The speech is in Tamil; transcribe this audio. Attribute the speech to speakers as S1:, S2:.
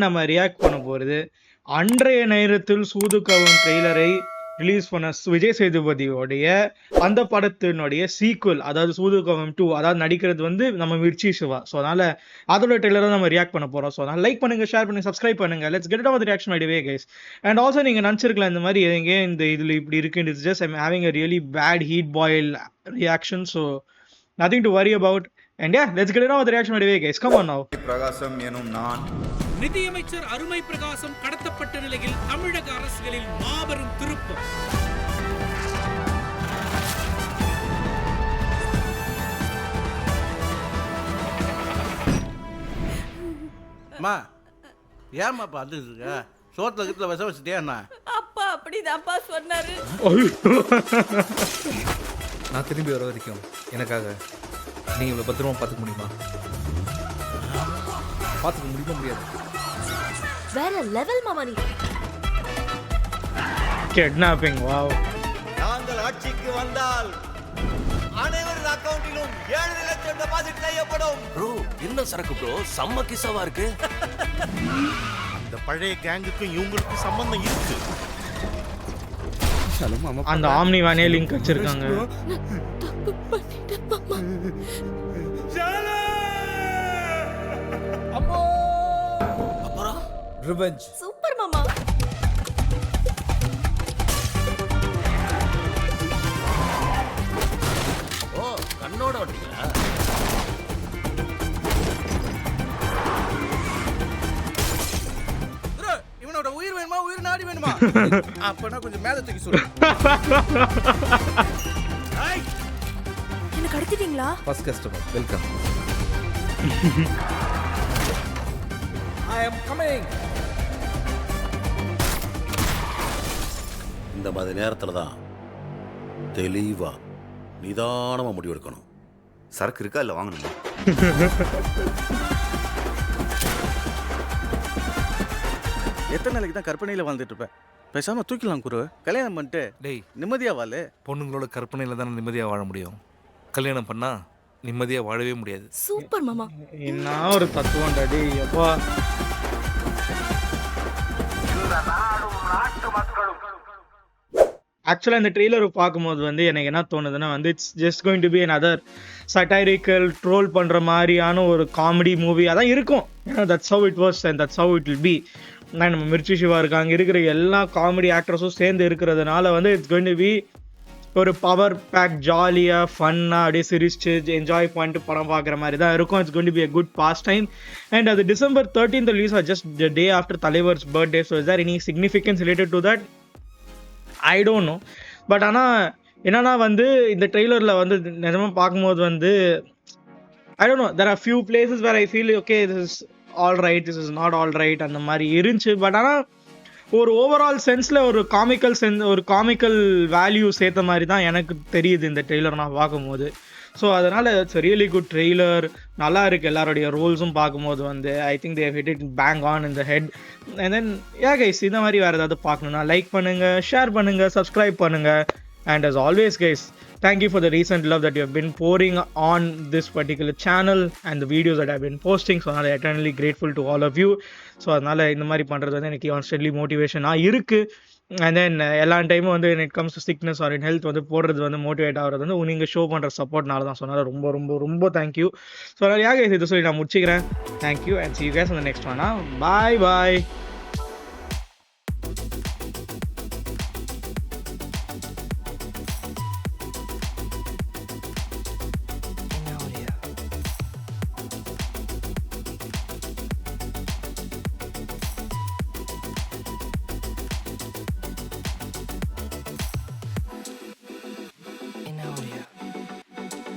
S1: நம்ம ரியாக்ட் பண்ண போகிறது அன்றைய நேரத்தில் சூதுகவும் ட்ரெய்லரை ரிலீஸ் பண்ண விஜய் சேதுபதியோடைய அந்த படத்தினுடைய சீக்குவல், அதாவது சூதுகவும் 2, அதாவது நடிக்கிறது வந்து நம்ம மிர்ச்சி சிவா. ஸோ அதனால அதோட ட்ரெய்லரை நம்ம ரியாக்ட் பண்ண போகிறோம். ஸோ அதனால் லைக் பண்ணுங்க, ஷேர் பண்ணுங்க, சப்ஸ்கிரைப் பண்ணுங்க. Let's get on with reaction might way guys. And also நீங்கள் நினச்சிருக்கலாம் இந்த மாதிரி எங்க இந்த இதில் இப்படி இருக்கு, it's just I'm having a really bad heat boil reaction. So nothing to worry about. And yeah, let's get it on with the reaction right away guys. Come on now.
S2: பிரகாசம் எனும் நான்
S3: நிதியமைச்சர் அருமை பிரகாசம் கடத்தப்பட்ட நிலையில் தமிழக அரசியலில் மாபெரும் திருப்பம்.
S4: அம்மா ஏம்மா பார்த்துட்டு இருக்க? சோத்துல கிட்ட விஷம் வச்சுட்டேன்னா?
S5: அப்பா அப்படிதான்ப்பா சொன்னாரு.
S6: நான் திரும்பி வர வரைக்கும் எனக்காக நீ இவ்வளோ பத்திரமா பார்த்துக்க முடியுமா? பார்த்துக்க முடியுமா? முடியாது.
S5: வேற லெவல் மாமா நீ.
S1: Kidnapping, wow.
S2: நாங்கள் ஆட்சிக்கு வந்தால் அனைவரின் அக்கவுண்டிலும் 7 லட்சம் டெபாசிட் செய்யப்படும்.
S7: ப்ரோ என்ன சரக்கு ப்ரோ, செம்ம கிசாவா இருக்கு.
S8: அந்த பழைய கேங்குக்கும் இவங்களுக்கும் சம்பந்தம் இருக்கு.
S1: அந்த ஆம்னி வேனே லிங்க் வச்சிருக்காங்க.
S7: அப்புறம்
S6: ரிவெஞ்ச்.
S5: சூப்பர் மாமா.
S7: ஓ கண்ணோட வந்தீங்களா?
S4: இவனோட உயிர் வேணுமா, உயிர் நாடி வேணுமா? அப்பனா கொஞ்சம் மேல தூக்கி சொல்லு.
S5: என்ன கடத்திட்டீங்களா?
S6: First customer welcome. I am coming.
S7: இந்த மாதிரி நேரத்துல தான் தெளிவா நிதானமா முடிவெடுக்கணும்.
S2: சரக்கு இருக்கா இல்ல வாங்கணுமா?
S4: எத்தனை நாளைக்கு தான் கற்பனையில வாழ்ந்துட்டு இருப்பேன்? பேசாம தூக்கிடலாம் குரு. கல்யாணம் பண்ணிட்டு
S6: டேய்,
S4: நிம்மதியா வாழு.
S6: பொண்ணுங்களோட கற்பனையில் தானே நிம்மதியாக வாழ முடியும். கல்யாணம் பண்ணா நிம்மதியாக வாழவே முடியாது.
S5: சூப்பர் மாமா.
S1: என்ன ஒரு தத்துவம் டாடி அப்பா. ஆக்சுவலாக இந்த ட்ரெய்லர் பார்க்கும்போது வந்து எனக்கு என்ன தோணுதுன்னா வந்து it's just going to be another satirical troll பண்ணுற மாதிரியான ஒரு காமெடி மூவி அதான் இருக்கும். ஏன்னா that's how it was and that's how it will be. நம்ம மிர்ச்சி சிவா இருக்காங்க, இருக்கிற எல்லா காமெடி ஆக்ட்ரஸும் சேர்ந்து இருக்கிறதுனால வந்து இட்ஸ் கோயிங் டு பி ஒரு பவர் பேக் ஜாலியாக ஃபன்னாக அப்படியே சிரிச்சு என்ஜாய் பண்ணிட்டு படம் பார்க்குற மாதிரி தான் இருக்கும். It's going to be a good past time. And அது December 13th release just the day after தலைவர்ஸ் birthday. So is there any significance related to that? I don't know. But ஆனால் என்னன்னா வந்து இந்த ட்ரெய்லரில் வந்து நிஜமாக பார்க்கும்போது வந்து I don't know, there are few places where I feel okay this is all right, this is not all right அந்த மாதிரி இருந்துச்சு. பட் ஆனால் ஒரு ஓவரால் சென்ஸில் ஒரு காமிக்கல் வேல்யூ சேர்த்த மாதிரி தான் எனக்கு தெரியுது இந்த ட்ரெய்லர் நான் பார்க்கும்போது. ஸோ அதனால் இட்ஸ் ரியலி குட் ட்ரெய்லர். நல்லா இருக்குது. எல்லாருடைய ரோல்ஸும் பார்க்கும்போது வந்து I think they hit it bang on in the head. And then guys இந்த மாதிரி வேறு ஏதாவது பார்க்கணுன்னா லைக் பண்ணுங்கள், ஷேர் பண்ணுங்கள், சப்ஸ்கிரைப் பண்ணுங்கள். And as always guys, thank you for the recent love that you have been pouring on this particular channel and the videos that I've been posting. So I'm eternally grateful to all of you. So அதனால இந்த மாதிரி பண்ணுறது வந்து எனக்கு கான்ஸ்டன்ட்லி மோட்டிவேஷனாக இருக்குது. அண்ட் தென் எல்லா டைமும் வந்து when it comes to sickness or in health வந்து போடுறது வந்து மோட்டிவேட் ஆகிறது வந்து நீங்கள் ஷோ பண்ணுற சப்போர்ட்னால தான். சொன்னால ரொம்ப ரொம்ப ரொம்ப தேங்க்யூ. ஸோ அதனால் guys இதை சொல்லி நான் முடிச்சுக்கிறேன். Thank you and see you guys on the next one. Bye bye.